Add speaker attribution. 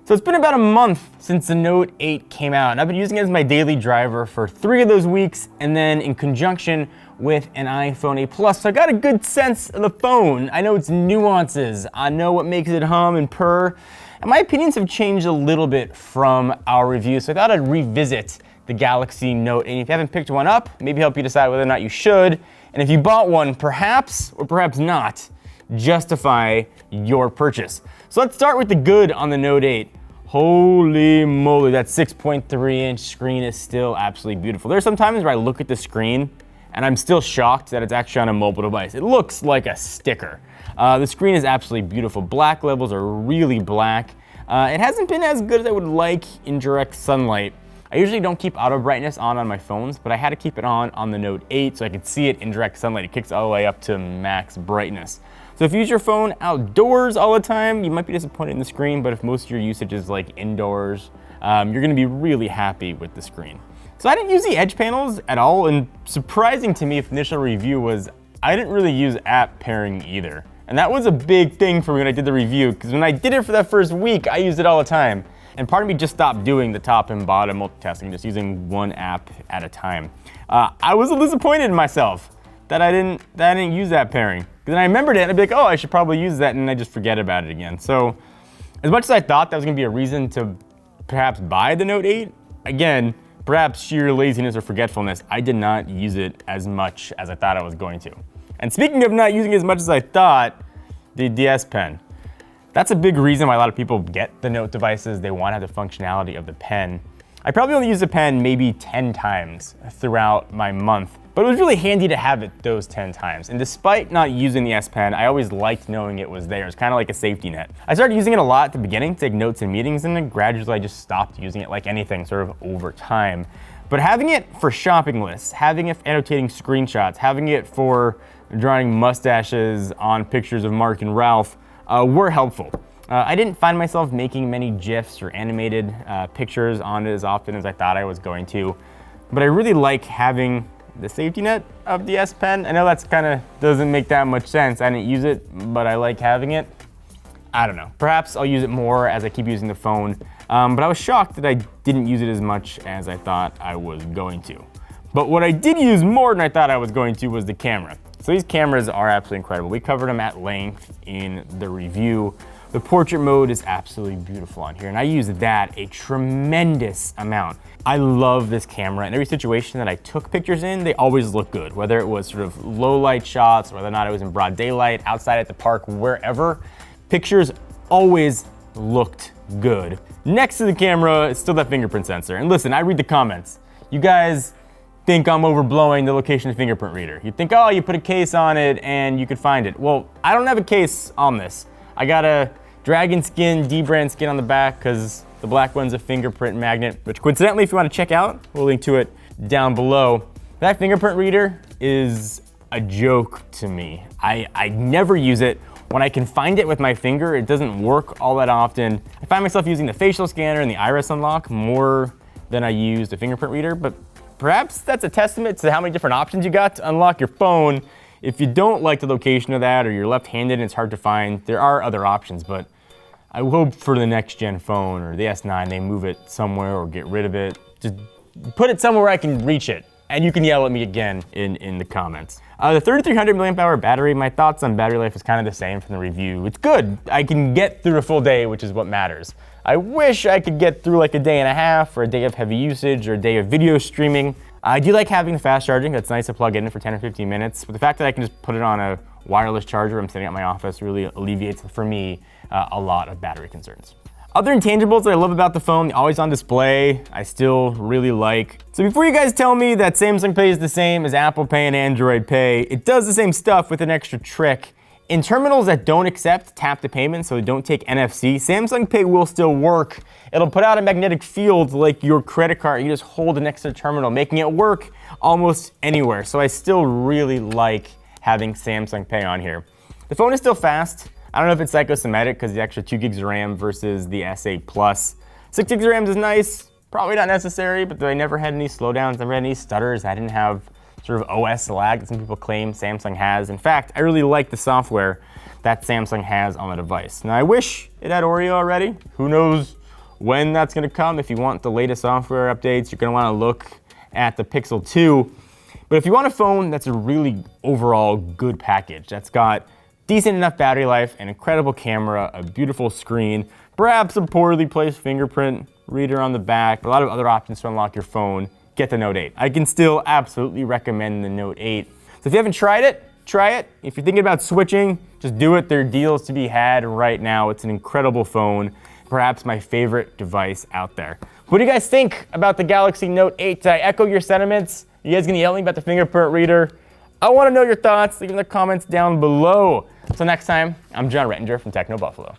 Speaker 1: So it's been about a month since the Note 8 came out, and I've been using it as my daily driver for 3 of those weeks, and then in conjunction with an iPhone 8 Plus. So I got a good sense of the phone. I know its nuances. I know what makes it hum and purr. And my opinions have changed a little bit from our review, so I thought I'd revisit the Galaxy Note 8. If you haven't picked one up, maybe help you decide whether or not you should. And if you bought one, perhaps, or perhaps not, justify your purchase. So let's start with the good on the Note 8. Holy moly, that 6.3-inch screen is still absolutely beautiful. There are some times where I look at the screen and I'm still shocked that it's actually on a mobile device. It looks like a sticker. The screen is absolutely beautiful. Black levels are really black. It hasn't been as good as I would like in direct sunlight. I usually don't keep auto brightness on my phones, but I had to keep it on the Note 8 so I could see it in direct sunlight. It kicks all the way up to max brightness. So if you use your phone outdoors all the time, you might be disappointed in the screen, but if most of your usage is like indoors, you're gonna be really happy with the screen. So I didn't use the edge panels at all, and surprising to me, if the initial review was, I didn't really use app pairing either. And that was a big thing for me when I did the review, because when I did it for that first week, I used it all the time. And part of me just stopped doing the top and bottom multitasking, just using one app at a time. I was a little disappointed in myself that I didn't use app pairing. Because then I remembered it and I'd be like, oh, I should probably use that, and I just forget about it again. So as much as I thought that was gonna be a reason to perhaps buy the Note 8, again, perhaps sheer laziness or forgetfulness, I did not use it as much as I thought I was going to. And speaking of not using it as much as I thought, the S Pen. That's a big reason why a lot of people get the Note devices. They want to have the functionality of the pen. I probably only used the pen maybe 10 times throughout my month, but it was really handy to have it those 10 times. And despite not using the S Pen, I always liked knowing it was there. It's kind of like a safety net. I started using it a lot at the beginning to take notes in meetings, and then gradually I just stopped using it like anything sort of over time. But having it for shopping lists, having it for annotating screenshots, having it for drawing mustaches on pictures of Mark and Ralph were helpful. I didn't find myself making many GIFs or animated pictures on it as often as I thought I was going to, but I really like having the safety net of the S Pen. I know that's kind of doesn't make that much sense. I didn't use it, but I like having it. I don't know. Perhaps I'll use it more as I keep using the phone, but I was shocked that I didn't use it as much as I thought I was going to. But what I did use more than I thought I was going to was the camera. So these cameras are absolutely incredible. We covered them at length in the review. The portrait mode is absolutely beautiful on here, and I use that a tremendous amount. I love this camera. In every situation that I took pictures in, they always look good. Whether it was sort of low light shots, whether or not it was in broad daylight, outside at the park, wherever, pictures always looked good. Next to the camera is still that fingerprint sensor. And listen, I read the comments. You guys think I'm overblowing the location of Fingerprint Reader. You think, oh, you put a case on it and you could find it. Well, I don't have a case on this. I got a dragon skin, D-brand skin on the back because the black one's a fingerprint magnet, which coincidentally, if you want to check out, we'll link to it down below. That fingerprint reader is a joke to me. I never use it. When I can find it with my finger, it doesn't work all that often. I find myself using the facial scanner and the iris unlock more than I use the fingerprint reader, but perhaps that's a testament to how many different options you got to unlock your phone. If you don't like the location of that, or you're left-handed and it's hard to find, there are other options, but I hope for the next gen phone or the S9, they move it somewhere or get rid of it. Just put it somewhere where I can reach it. And you can yell at me again in the comments. The 3300 milliamp hour battery, my thoughts on battery life is kind of the same from the review. It's good. I can get through a full day, which is what matters. I wish I could get through like a day and a half, or a day of heavy usage, or a day of video streaming. I do like having the fast charging. That's nice to plug in for 10 or 15 minutes. But the fact that I can just put it on a wireless charger I'm sitting at my office really alleviates, for me, a lot of battery concerns. Other intangibles that I love about the phone, the always on display, I still really like. So before you guys tell me that Samsung Pay is the same as Apple Pay and Android Pay, it does the same stuff with an extra trick. In terminals that don't accept tap to payment, so don't take NFC, Samsung Pay will still work. It'll put out a magnetic field like your credit card. You just hold it next to the terminal, making it work almost anywhere. So I still really like having Samsung Pay on here. The phone is still fast. I don't know if it's psychosomatic because the extra 2 gigs of RAM versus the S8 Plus. 6 gigs of RAM is nice, probably not necessary, but I never had any slowdowns, never had any stutters. I didn't have sort of OS lag that some people claim Samsung has. In fact, I really like the software that Samsung has on the device. Now, I wish it had Oreo already. Who knows when that's gonna come. If you want the latest software updates, you're gonna wanna look at the Pixel 2. But if you want a phone that's a really overall good package, that's got decent enough battery life, an incredible camera, a beautiful screen, perhaps a poorly placed fingerprint reader on the back, but a lot of other options to unlock your phone, get the Note 8. I can still absolutely recommend the Note 8. So if you haven't tried it, try it. If you're thinking about switching, just do it. There are deals to be had right now. It's an incredible phone, perhaps my favorite device out there. What do you guys think about the Galaxy Note 8? Did I echo your sentiments? You guys gonna yell at me about the fingerprint reader? I wanna know your thoughts. Leave in the comments down below. Until next time, I'm John Rettinger from Techno Buffalo.